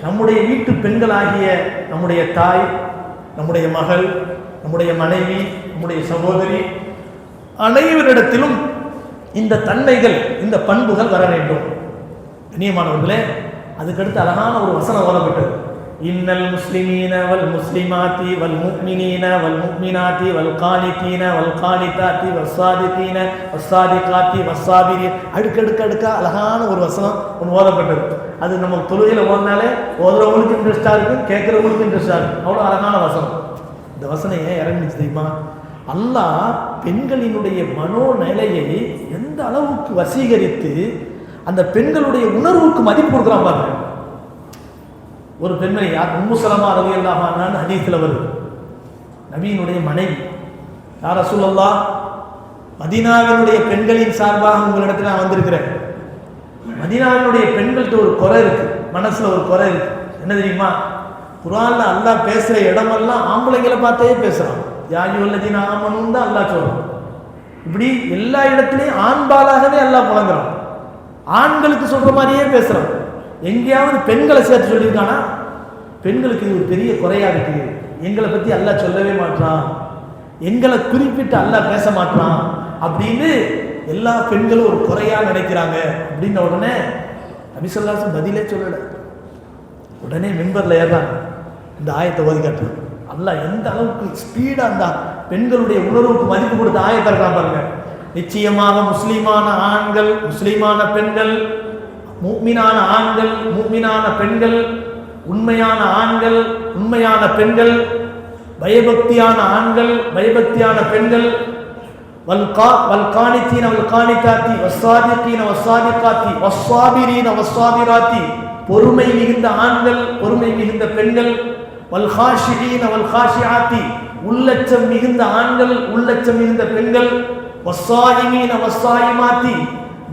நம்முடைய வீட்டு பெண்களாகிய நம்முடைய தாய், நம்முடைய மகள், நம்முடைய மனைவி, நம்முடைய சகோதரி அனைவரிடத்திலும் இந்த தன்மைகள், இந்த பண்புகள் வர வேண்டும். கண்ணியமானவர்களே, அதுக்கடுத்து அழகான ஒரு வசனம் ஓதப்பட்டது. இன்னல் முஸ்லிமீன வல் முஸ்லிமாத்தி வல் முஃமினீன வல் முஃமினாத்தி வல் கானிதீன வல் கானிதாத்தி வஸ்ஸாதிகீன வஸ்ஸாதிகாத்தி வஸ்ஸாபிரீன். அடுக்கடுக்கா அழகான ஒரு வசனம் ஒன்று ஓதப்பட்டது. அது நம்ம தொழுகையில் ஓதினாலே ஓதுறவங்களுக்கு இன்ட்ரெஸ்டாக இருக்கும், கேட்குறவங்களுக்கு இன்ட்ரெஸ்டாக இருக்கும். அவ்வளோ அழகான வசனம். இந்த வசனம் ஏன் இறங்கிச்சு தெரியுமா? அல்லாஹ் பெண்களினுடைய மனோநிலையை எந்த அளவுக்கு வசீகரித்து அந்த பெண்களுடைய உணர்வுக்கு மதிப்பு கொடுக்குறான் பாருங்க. ஒரு பெண்மணி, யார், உம்மு சலமா ரலியல்லாஹு அன்ஹா ஹதீஸ்ல வருது. நபியினுடைய மனைவி, யா ரசூலல்லாஹ், மதீனாவினுடைய பெண்களின் சார்பாக உங்களிடத்தில் நான் வந்திருக்கிறேன். மதீனாவினுடைய பெண்கள்கிட்ட ஒரு குறை இருக்கு, மனசுல ஒரு குறை இருக்கு. என்ன தெரியுமா? குர்ஆன்ல அல்லாஹ் பேசுற இடமெல்லாம் ஆம்பளைங்களை பார்த்தே பேசுறான். யா அய்யுஹல்லதீன ஆமனூன்னு தான் அல்லாஹ் சொல்றான். இப்படி எல்லா இடத்துலையும் ஆண்பாலாகவே அல்லாஹ் புலங்குறான். ஆண்களுக்கு சொல்ற மாதிரியே பேசுறான். எங்கேயாவது பெண்களை சேர்த்து சொல்லியிருக்கானா? பெண்களுக்கு இது ஒரு பெரிய குறையா இருக்கு, எங்களை பத்தி அல்லாஹ் சொல்லவே மாட்டான், எங்களை குறிப்பிட்டு அல்லாஹ் பேச மாட்டான் அப்படின்னு எல்லா பெண்களும் ஒரு குறையா நினைக்கிறாங்க. அப்படின்ன உடனே நபி ஸல்லல்லாஹு அலைஹி வஸல்லம் பதிலே சொல்லல. உடனே மிம்பர்ல ஏறாங்க, இந்த ஆயத்தை ஓதி காட்டுறாங்க. அல்லாஹ் எந்த அளவுக்கு ஸ்பீடா அந்த பெண்களுடைய உணர்வுக்கு மதிப்பு கொடுத்த ஆயத்தை இருக்கான் பாருங்க. நிச்சயமாக முஸ்லிமான ஆண்கள், முஸ்லிமான பெண்கள், முஃமினான ஆண்கள், முஃமினான பெண்கள், உண்மையான ஆண்கள், உண்மையான பெண்கள், பயபக்தியான ஆண்கள், பயபக்தியான பெண்கள், வல்கானித்தீன வல்கானிதாத்தி வஸ்ஸாதிகீன வஸ்ஸாதிகாத்தி வஸ்ஸாபிரீன வஸ்ஸாபிராத்தி, பொறுமை மிகுந்த ஆண்கள், பொறுமை மிகுந்த பெண்கள், வல்காஷிஈன வல்காஷிஆத்தி, உள்ளச்சம் மிகுந்த ஆண்கள், உள்ளச்சம் மிகுந்த பெண்கள், வஸ்ஸாயிமீன வஸ்ஸாயிமாத்தி,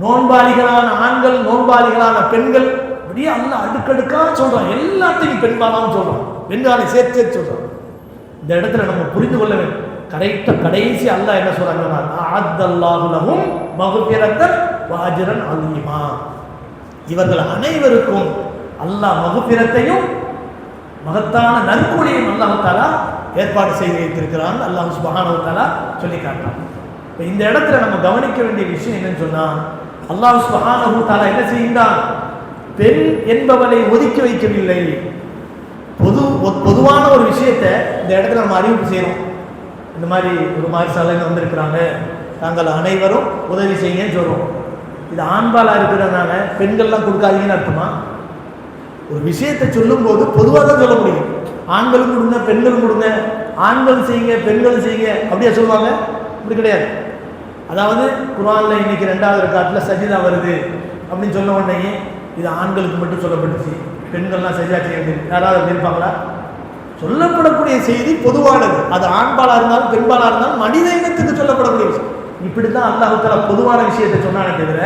நோன்பாளிகளான ஆண்கள், நோன்பாளிகளான பெண்கள். அப்படியே அல்லாஹ் அடுக்கடுக்கா சொல்றான். எல்லாத்தையும் பெண்பாலான்னு சொல்றான், பெண்களை சேர்த்து சொல்றான். இந்த இடத்துல நம்ம புரிந்து கொள்ள வேண்டும். கடைசி அல்லாஹ் என்ன சொல்றாங்கன்னா, அஅத்தல்லாஹு லஹும் மக்ஃபிரத்தன் வ அஜ்ரன் அலீமா. இவர்கள் அனைவருக்கும் அல்லாஹ் மக்ஃபிரத்தையும் மகத்தான நற்கூலியையும் அல்லாஹ் தஆலா ஏற்பாடு செய்து வைத்திருக்கிறான். அல்லாஹ் சுப்ஹானஹு வ தஆலா சொல்லி காட்டுறான். இந்த இடத்துல நம்ம கவனிக்க வேண்டிய விஷயம் என்னன்னு சொன்னா, அல்லாஹ் சுப்ஹானஹு வ தஆலா என்ன செய்கின்றான்? பெண் என்பவனை ஒதுக்கி வைக்கவில்லை. பொதுவான ஒரு விஷயத்தை இந்த இடத்துல நம்ம அறிவிப்பு செய்யறோம். இந்த மாதிரி ஒரு மாதிரி சாலைன்னு வந்திருக்கிறாங்க, தாங்கள் அனைவரும் உதவி செய்யுங்கன்னு சொல்றோம். இது ஆண்பாலா இருக்கிறதுனால பெண்கள்லாம் கொடுக்காதீங்கன்னு அர்த்தமா? ஒரு விஷயத்தை சொல்லும் போது பொதுவாக தான் சொல்ல முடியும். ஆண்களும் கொடுங்க, பெண்களும் கொடுங்க, ஆண்கள் செய்யுங்க, பெண்களும் செய்யுங்க அப்படியே சொல்லுவாங்க? அப்படி கிடையாது. அதாவது குர்ஆன்ல இன்னைக்கு 2வது ரக்காத்துல சஜிதா வருது அப்படின்னு சொன்ன உடனே இது ஆண்களுக்கு மட்டும் சொல்லப்பட்டுச்சு, பெண்கள்லாம் சஜிதா செய்ய வேண்டியது யாராவது இருப்பாங்களா? சொல்லப்படக்கூடிய செய்தி பொதுவானது. அது ஆண்பாலா இருந்தாலும் பெண்பாலா இருந்தாலும் மனித இனத்துக்கு சொல்லப்படக்கூடிய விஷயம். இப்படிதான் அல்லாஹ் தஆலா பொதுவான விஷயத்தை சொன்னானே தவிர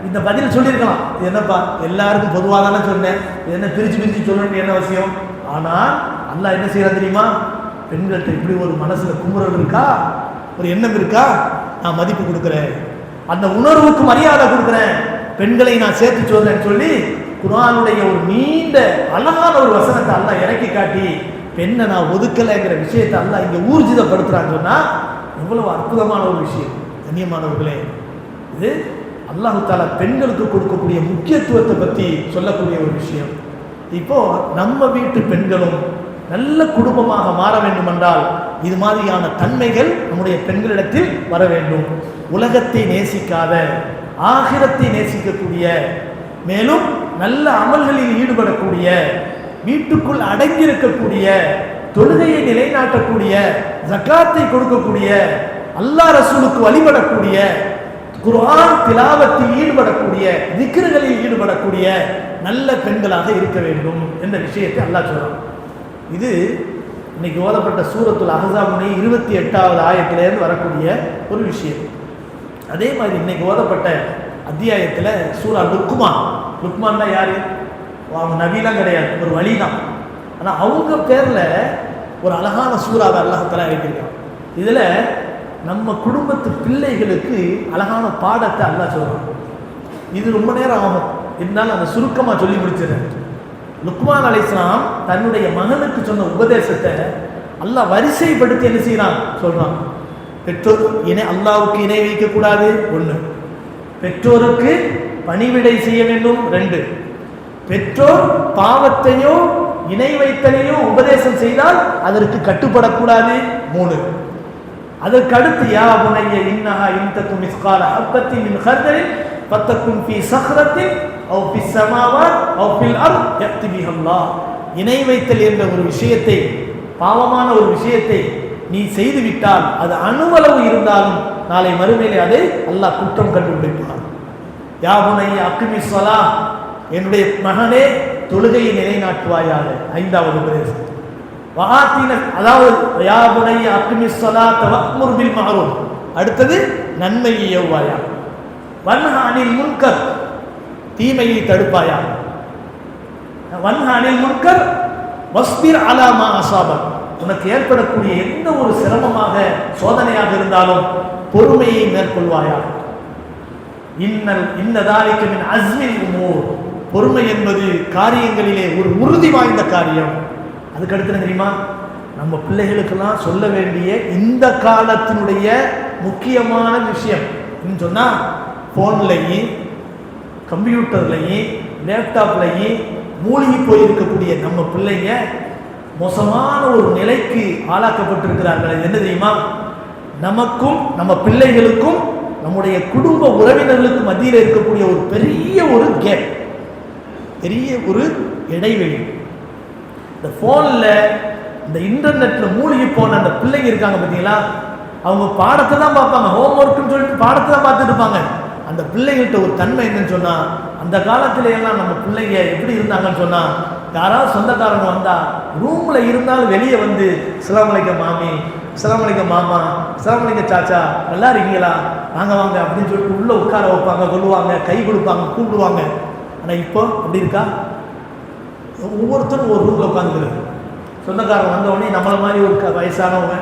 இந்த பதில் சொல்லியிருக்கலாம், இது என்னப்பா எல்லாருக்கும் பொதுவாக தானே சொன்னேன், இது என்ன பிரிச்சு பிரிச்சு சொல்லணும்னு என்ன அவசியம்? ஆனால் அல்லாஹ் என்ன செய்யறான் தெரியுமா? பெண்கள்கிட்ட இப்படி ஒரு மனசுல குமுறல் இருக்கா, ஒரு எண்ணம் இருக்கா, நான் மதிப்பு கொடுக்குறேன், அந்த உணர்வுக்கு மரியாதை கொடுக்குறேன், பெண்களை நான் சேர்த்து சொல்றேன்னு சொல்லி குர்ஆனுடைய ஒரு நீண்ட அழகான ஒரு வசனத்தை அல்லாஹ் இறக்கி காட்டி பெண்ணை நான் ஒதுக்கலைங்கிற விஷயத்தை அல்லாஹ் இங்கே ஊர்ஜிதப்படுத்துறான்னு சொன்னா எவ்வளவு அற்புதமான ஒரு விஷயம். கண்ணியமானவர்களே, இது அல்லாஹ் தஆலா பெண்களுக்கு கொடுக்கக்கூடிய முக்கியத்துவத்தை பற்றி சொல்லக்கூடிய ஒரு விஷயம். இப்போ நம்ம வீட்டு பெண்களும் நல்ல குடும்பமாக மாற வேண்டும் என்றால் இது மாதிரியான தன்மைகள் நம்முடைய பெண்களிடத்தில் வர வேண்டும். உலகத்தை நேசிக்காத, ஆகிரத்தை நேசிக்கக்கூடிய, மேலும் நல்ல அமல்களில் ஈடுபடக்கூடிய, வீட்டுக்குள் அடங்கியிருக்கக்கூடிய, தொழுகையை நிலைநாட்டக்கூடிய, ஜகாத்தை கொடுக்கக்கூடிய, அல்லாஹ் ரசூலுக்கு வழிபடக்கூடிய, குர்ஆன் திலாவத்தில் ஈடுபடக்கூடிய, திக்ருகளில் ஈடுபடக்கூடிய நல்ல பெண்களாக இருக்க வேண்டும் என்ற விஷயத்தை அல்லாஹ் சொல்றான். இது இன்னைக்கு ஓதப்பட்ட சூரத்துல் அஹ்ஸாபுடைய 28வது ஆயத்திலிருந்து வரக்கூடிய ஒரு விஷயம். அதே மாதிரி இன்னைக்கு ஓதப்பட்ட அத்தியாயத்தில் சூரா லுக்மான். லுக்மான் தான் யாரு? அவங்க நபிலாம் கிடையாது, ஒரு வழி தான். ஆனால் அவங்க பேரில் ஒரு அழகான சூறாவை அல்லாஹ் தஆலா இறக்கியிருக்கான். இதில் நம்ம குடும்பத்து பிள்ளைகளுக்கு அழகான பாடத்தை அல்லாஹ் சொல்கிறான். இது ரொம்ப நேரம் ஆகும், இருந்தாலும் அந்த சுருக்கமாக சொல்லி முடிச்சிடுறேன். லுக்மான் அலைஹிஸ்ஸலாம் தன்னுடைய மகனுக்கு சொன்ன உபதேசத்தை அல்லாஹ் வரிசைப்படுத்தி என்ன செய்யறான் சொல்றான். பெற்றோர் அல்லாஹ்வுக்கு இணை வைக்க கூடாது 1, பெற்றோருக்கு பணிவிடை செய்ய வேண்டும் 2, பெற்றோர் பாவத்தையோ இணை வைத்தலையோ உபதேசம் செய்தால் அதற்கு கட்டுப்படக்கூடாது 3. அதற்கு அடுத்து யா புனைய இன்னஹா இன்தகும் மிஸ்கால ஹப்பத்தின் மின் ஹர்தலின் ஃபத்தகும் ஃபீ ஸஹ்ரத்தின் அவ் ஃபிஸ் ஸமாவாத் அவ் ஃபில் அர்த் யக்தி பிஹல்லாஹ். இணை வைத்தல் என்ற ஒரு விஷயத்தை, பாவமான ஒரு விஷயத்தை நீ செய்து விட்டால் அது அணுவளவு இருந்தாலும் நாளை மறுமையிலே அதை அல்லாஹ் குற்றம் கண்டுபிடிப்பான். யா புனைய அக்மிஸ் ஸலாஹ், என்னுடைய மகனே தொழுகையை நிலைநாட்டுவாயாக 5வது உபதேசம். அதாவது யா புனைய அக்மிஸ் ஸலாத்த வஅ்முர் பில் மஅரூஃப், அடுத்தது நன்மையை ஏவுவாயா, வன்ஹா அனில் முன்கர், தீமையை தடுப்பாயா, வன்ஹா அனில் முன்கர் வஸ்பிர் அலா மா அஸாபக், உனக்கு ஏற்படக்கூடிய எந்த ஒரு சிரமமாக சோதனையாக இருந்தாலும் பொறுமையை மேற்கொள்வாயா. இன்ன தாலிக மின் அஸ்மில் உமூர், பொறுமை என்பது காரியங்களிலே ஒரு உறுதி வாய்ந்த காரியம். அதுக்கு அடுத்து தெரியுமா, நம்ம பிள்ளைகளுக்கெல்லாம் சொல்ல வேண்டிய இந்த காலத்தினுடைய முக்கியமான விஷயம் என்ன சொன்னா, போன்லையும் கம்ப்யூட்டர்லையும் லேப்டாப்லையும் மூழ்கி போயிருக்கக்கூடிய நம்ம பிள்ளைங்க மோசமான ஒரு நிலைக்கு ஆளாக்கப்பட்டிருக்கிறார்கள். என்ன தெரியுமா, நமக்கும் நம்ம பிள்ளைகளுக்கும் நம்முடைய குடும்ப உறவினர்களுக்கு மத்தியில் இருக்கக்கூடிய ஒரு பெரிய ஒரு கேப், பெரிய ஒரு இடைவெளி. இந்த போன்ல இந்த இன்டர்நெட்ல மூழ்கி போன அந்த பிள்ளைங்க இருக்காங்க பார்த்தீங்களா, அவங்க பாடத்தை தான் பார்ப்பாங்க, ஹோம் ஒர்க்குன்னு சொல்லிட்டு பாடத்தை தான் பார்த்துட்டு இருப்பாங்க. அந்த பிள்ளைகள்கிட்ட ஒரு தன்மை என்னன்னு சொன்னா, அந்த காலத்துல எல்லாம் நம்ம பிள்ளைங்க எப்படி இருந்தாங்கன்னு சொன்னா, யாராவது சொந்தக்காரங்க வந்தா ரூம்ல இருந்தாலும் வெளியே வந்து அஸ்ஸலாமு அலைக்கும் மாமி, அஸ்ஸலாமு அலைக்கும் மாமா, அஸ்ஸலாமு அலைக்கும் சாச்சா, நல்லா இருக்கீங்களா, வாங்க வாங்க அப்படின்னு சொல்லிட்டு உள்ள உட்கார வைப்பாங்க, கொள்ளுவாங்க, கை கொடுப்பாங்க, கூப்பிடுவாங்க. ஆனா இப்போ அப்படி இருக்கா? ஒவ்வொருத்தரும் ஒரு ரூம்ல உட்காந்துக்கிறது. சொந்தக்காரங்க வந்த உடனே நம்மள மாதிரி ஒரு வயசானவங்க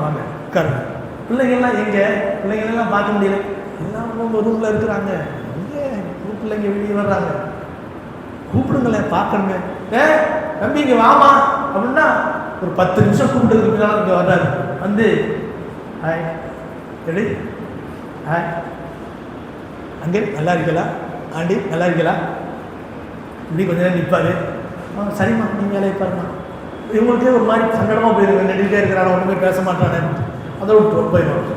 வாங்க உட்காருங்க. பிள்ளைங்கள்லாம் எங்க, பிள்ளைங்களெல்லாம் பார்க்க முடியல, எல்லாம் உங்க ரூம்ல இருக்கிறாங்க. பிள்ளைங்க வெளியே வர்றாங்க, கூப்பிடுங்களேன் பார்க்கணுங்க. தம்பி இங்க வாமா அப்படின்னா ஒரு 10 நிமிஷம் கூப்பிட்டதுக்கு பின்னால இங்க வர்றாரு, வந்து ஹாய் எப்படி ஹாய் அங்கே நல்லா இருக்கலா, ஆண்டி நல்லா இருக்கலா, இப்படி கொஞ்ச நேரம் நிற்பாரு. சரிம்மா நீங்கள் வேலையை பாருமா. இவங்களுக்கே ஒரு மாதிரி சங்கடமாக போயிருங்க, நெடிட்டே இருக்கிறாங்க, ஒன்றுமே பேச மாட்டானே, அதை விட்டு போயிடுவாங்க.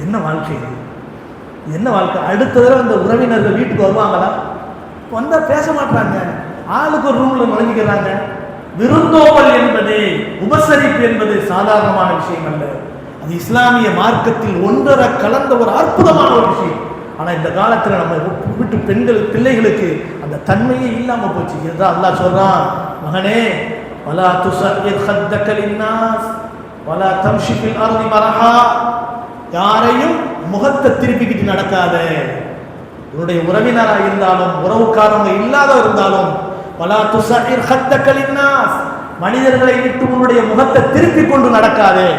என்ன வாழ்க்கை இது, என்ன வாழ்க்கை? அடுத்த தடவை இந்த உறவினர்கள் வீட்டுக்கு வருவாங்களா, வந்தால் பேச மாட்டாங்க, ஆளுக்கு ஒரு ரூமில் நுழைஞ்சிக்கிறாங்க. விருந்தோம்பல் என்பது, உபசரிப்பு என்பது சாதாரணமான விஷயம் அல்ல. அது இஸ்லாமிய மார்க்கத்தில் ஒன்றரை கலந்த ஒரு அற்புதமான ஒரு விஷயம். ஆனா இந்த காலத்துல நம்ம வீட்டு பெண்கள் பிள்ளைகளுக்கு அந்த தன்மையே இல்லாம போச்சு. இதுதான் அல்லாஹ் சொல்றான், மகனே வலா துஸஇர் ஹத்தக லின்னாஸ் வலா தம்ஷி ஃபில் அர்தி மரஹா, யாரையும் முகத்தை திருப்பிக்கிட்டு நடக்காத. உன்னுடைய உறவினராக இருந்தாலும் உறவுக்காரங்க இல்லாத இருந்தாலும் வலா துஸஇர் ஹத்தக லின்னாஸ், மனிதர்களை விட்டு உன்னுடைய முகத்தை திருப்பி கொண்டு நடக்காதே.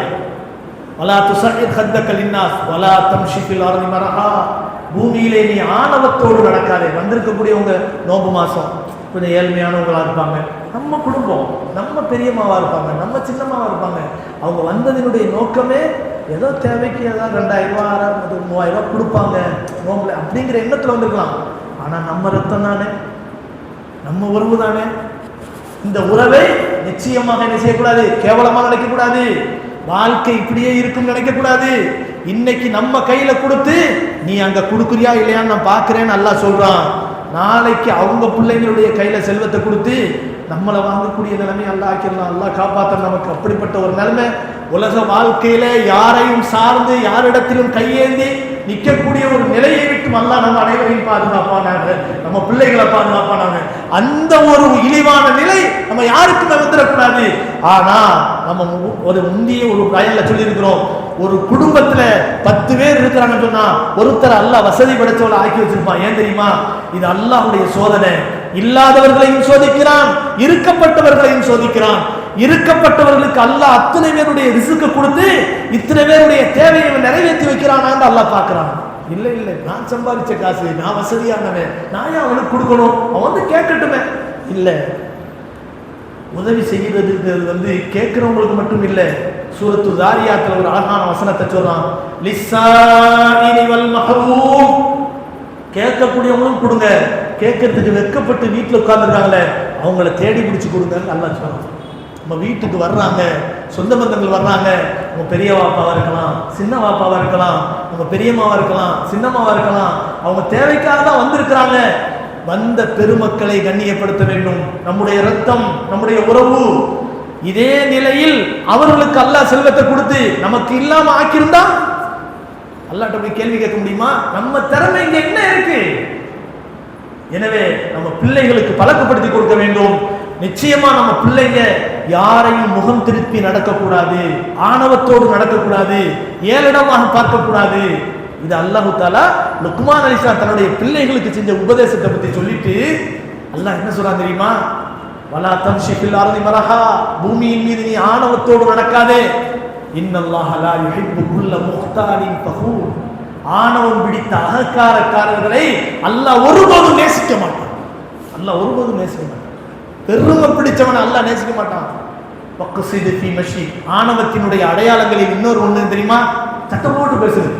வலா துஸஇர் ஹத்தக லின்னாஸ் வலா தம்ஷி ஃபில் அர்தி மரஹா, பூமியிலே நீ ஆணவத்தோடு நடக்காதே. வந்திருக்கக்கூடியவங்க நோம்பு மாசம் கொஞ்சம் ஏழ்மையானவங்களா இருப்பாங்க, நம்ம குடும்பம், நம்ம பெரியம்மாவா இருப்பாங்க, நம்ம சின்னம்மாவா இருப்பாங்க. அவங்க வந்ததினுடைய நோக்கமே ஏதோ தேவைக்கு ஏதாவது 2000 ரூபா 3000 ரூபா கொடுப்பாங்க நோம்புல அப்படிங்கிற எண்ணத்துல வந்திருக்கலாம். ஆனா நம்ம ரத்தம் தானே, நம்ம உறவு தானே. இந்த உறவை நிச்சயமாக என்ன செய்யக்கூடாது, கேவலமாக நினைக்கக்கூடாது. வாழ்க்கை இப்படியே இருக்கும் நினைக்கக்கூடாது. இன்னைக்கு நம்ம கையில கொடுத்து நீ அங்க கொடுக்குறியா இல்லையான்னு நான் பார்க்கிறேன்னு அல்லாஹ் சொல்றான். நாளைக்கு அவங்க பிள்ளைங்களுடைய கையில செல்வத்தை கொடுத்து நம்மளை வாங்கக்கூடிய நிலைமை அல்லாஹ் ஆக்கிடலாம். அல்லாஹ் காப்பாற்ற நமக்கு அப்படிப்பட்ட ஒரு நிலைமை. உலக வாழ்க்கையில யாரையும் சார்ந்து யாரிடத்திலும் கையேந்தி நிற்கக்கூடிய ஒரு நிலையை விட்டு அல்லாஹ் நம்ம அனைவரையும் பாதுகாப்பானாங்க, நம்ம பிள்ளைகளை பாதுகாப்பானாங்க. அந்த ஒரு இழிவான நிலை நம்ம யாருக்குமே வந்துடக்கூடாது. ஆனா நம்ம ஒரு முந்தைய ஒரு வயல்ல சொல்லியிருக்கிறோம், ஒரு குடும்பத்துல 10 பேர் இருக்கிறாங்கன்னு சொன்னா ஒருத்தர் அல்லாஹ் வசதி படைச்சவளை ஆக்கி வச்சிருப்பான். ஏன் தெரியுமா? இது அல்லாஹ்வுடைய சோதனை. இல்லாதவர்களையும் சோதிக்கிறான், இருக்கப்பட்டவர்களையும் சோதிக்கிறான். இருக்கப்பட்டவர்களுக்கு அல்லாஹ் அத்தனை பேருடைய ரிஸ்க் கொடுத்து இத்தனை பேருடைய தேவையை நிறைவேற்றி வைக்கிறான் அல்லாஹ் பார்க்கிறான். இல்ல இல்ல, நான் சம்பாதிச்ச காசு, நான் வசதியானவன், நான் ஏன் அவனுக்கு கொடுக்கணும், அவன் வந்து கேட்கட்டுமே. இல்லை. உதவி செய்யறதுங்கிறது வந்து கேட்கிறவங்களுக்கு மட்டும் இல்லை. சூரத்து தாரியாத்துல ஒரு அழகான வசனத்தை சொல்றான், லிஸ்ஸாஇலி வல் மஹ்ரூம். கேட்கக்கூடியவங்களும் கொடுங்க, கேட்கறதுக்கு வெட்கப்பட்டு வீட்டில் உட்கார்ந்துருக்காங்களே அவங்கள தேடி பிடிச்சு கொடுங்கன்னு அல்லாஹ் சொல்றான். நம்ம வீட்டுக்கு வர்றாங்க, சொந்த பந்தங்கள் வர்றாங்க, நம்ம பெரிய வாப்பாவா இருக்கலாம், சின்ன வாப்பாவா இருக்கலாம், நம்ம பெரியம்மாவா இருக்கலாம், சின்னம்மாவா இருக்கலாம், அவங்க தேவைக்காக தான் வந்திருக்கிறாங்க. வந்த பெருமக்களை கண்ணியப்படுத்த வேண்டும். நம்முடைய ரத்தம், நம்முடைய உறவு. இதே நிலையில் அவர்களுக்கு அல்லாஹ் செல்வத்தை கொடுத்து நமக்கு இல்லாம ஆக்கியிருந்தா அல்லாஹ்ட்ட போய் கேள்வி கேட்க முடியுமா? நம்ம திறமை இங்க என்ன இருக்கு? எனவே நம்ம பிள்ளைகளுக்கு பழக்கப்படுத்தி கொடுக்க வேண்டும். நிச்சயமா நம்ம பிள்ளைங்க யாரையும் முகம் திருப்பி நடக்கக்கூடாது, ஆணவத்தோடு நடக்கக்கூடாது, ஏளிடமாக பார்க்கக்கூடாது. இது அல்லாஹு தஆலா லுக்மான் அலைஹிஸ்ஸலாம் தன்னுடைய பிள்ளைகளுக்கு செஞ்ச உபதேசத்தை பத்தி சொல்லிட்டு அல்லாஹ் என்ன சொல்றான் தெரியுமா? வலா தம்ஷி ஃபில் அர்தி மரஹா, பூமியின் மீது நீ ஆணவத்தோடு நடக்காதே. இன்னல்லாஹ லா யுஹிப்பு குல்ல முக்தாலின் ஃபகூர். ஆணவம் பிடித்த அகங்காரக்காரர்களை அல்லாஹ் ஒருபோதும் நேசிக்க மாட்டான். அல்லாஹ் ஒருபோதும் நேசிக்க மாட்டான். பெருமை பிடிச்சவனை அல்லாஹ் நேசிக்க மாட்டான். வக்ஸிது ஃபீ மஷி. ஆணவத்தினுடைய அடையாளங்களில் இன்னொரு ஒண்ணு தெரியுமா? சத்தம் போட்டு பேசுது.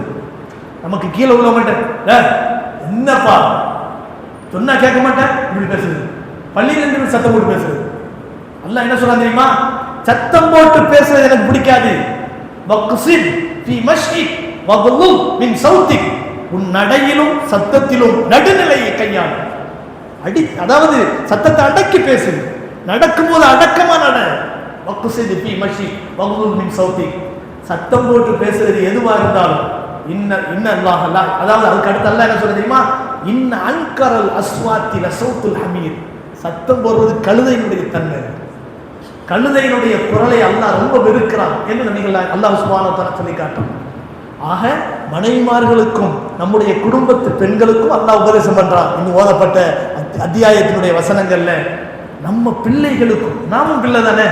நமக்கு கீழே உள்ள மாட்டேன், என்னப்பா சொன்னா கேட்க மாட்டேன், இப்படி பேசுது. பள்ளியில் இருந்து சத்தம் போட்டு பேசுது. அல்லாஹ் என்ன சொல்றான் தெரியுமா? சத்தம் போட்டு பேசுறது எனக்கு பிடிக்காது. வக்ஸித் ஃபீ மஷ்இக் வக்லுல் மின் சௌத்திக். உன் நடையிலும் சத்தத்திலும் நடுநிலையை கையாளு. அதாவது சத்தத்தை அடக்கி பேசு, நடக்கும்போது அடக்கமா நட. வக்ஸித் ஃபீ மஷ்இக் வக்லுல் மின் சௌத்திக். சத்தம் போட்டு பேசுறது எதுவா இருந்தாலும் இன்னல்லாஹ் லா, அதாவது அதுக்கு அடுத்து அல்லாஹ் என்ன சொல்றது தெரியுமா? இன்ன அன்கரல் அஸ்வாத்தி லசௌத்துல் ஹமீர். சத்தம் போடுறது கழுதையினுடைய தன்மை. கழுதையினுடைய குரலை அல்லாஹ் ரொம்ப வெறுக்கிறான் என்று நபிகள் அல்லாஹ் சுப்ஹானஹு வ தஆலா சொல்லி காட்டுறான். ஆக மனைவிமார்களுக்கும் நம்முடைய குடும்பத்து பெண்களுக்கும் அல்லாஹ் உபதேசம் பண்றான். இன்னும் ஓதப்பட்ட அத்தியாயத்தினுடைய வசனங்கள்ல நம்ம பிள்ளைகளுக்கும், நாமும் பிள்ளை தானே,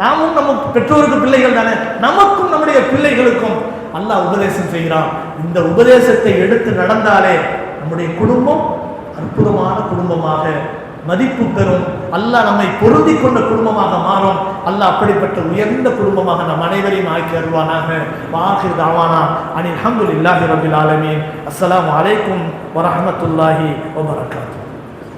நாமும் நம்ம பெற்றோருக்கு பிள்ளைகள் தானே, நமக்கும் நம்முடைய பிள்ளைகளுக்கும் அல்லாஹ் உபதேசம் செய்கிறான். இந்த உபதேசத்தை எடுத்து நடந்தாலே நம்முடைய குடும்பம் அற்புதமான குடும்பமாக மதிப்பு பெறும். அல்லாஹ் நம்மை பொருந்தி கொண்ட குடும்பமாக மாறும். அல்லாஹ் அப்படிப்பட்ட உயர்ந்த குடும்பமாக நம் அனைவரையும் ஆக்கி அருள்வானாக. வாஹிர் தாவானா அனில் ஹம்துலில்லாஹி ரப்பில் ஆலமீன். அஸ்ஸலாமு அலைக்கும் வரஹ்மத்துல்லாஹி வபரகாத்துஹு.